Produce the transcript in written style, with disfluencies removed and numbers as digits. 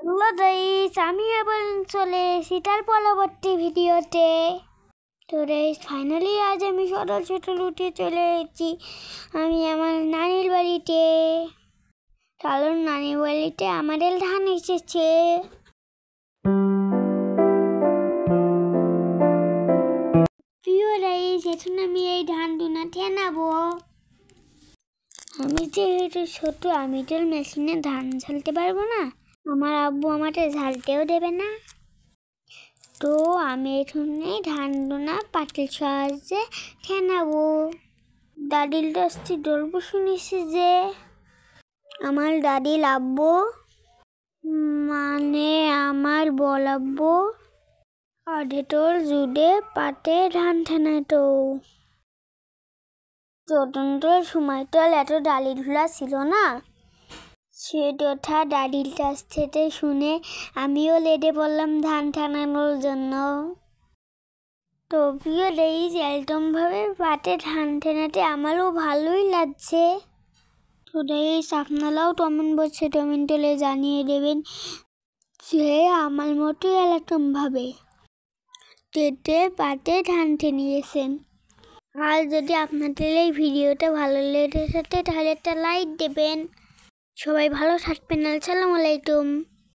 Hello guys, আমি আবার চলে এসেছি তার পরবর্তী ভিডিওতে। তো গাইস, ফাইনালি আজ আমি সকাল সকাল উঠে চলে এসেছি আমি আমার নানির বাড়িতে। কারণ নানির বাড়িতে আমাদের ধান এসেছে। প্রিয় গাইস, এখন আমি এই ধান দুনাতে নাবো। আমি যেহেতু ছোট, আমি তো মেশিনে ধান ঝালতে পারবো না। আমার আব্বু আমাকে ঝালতেও দেবে না। তো আমি এখানে ধান দোনা পাটিল সাহায্যে ঠেনাবো। দাদির কাছ থেকে গল্প শুনেছি যে আমার দাদির আব্বু মানে আমার বলাব্বু আধেটোর জুড়ে পাটে ধান ঠেনাতো। তদন্ত সময় তো এত ডালি ধুলা ছিল না। সে কথা দাদির কাছ থেকে শুনে আমিও লেগে পড়লাম ধান টানানোর জন্য। তো প্রিয় গাইস, এরকমভাবে পাটে ধান টানাতে আমারও ভালোই লাগছে। তো গাইস, আপনারাও কমেন্ট বক্সে কমেন্ট করে জানিয়ে দেবেন যে আমার মতো এরকমভাবে কেটে পাটে ধান টেনিয়েছেন। আর যদি আপনাদের এই ভিডিওটা ভালো লেগে থাকে তাহলে একটা লাইক দেবেন। সবাই ভালো থাকবেন। আসসালামু আলাইকুম।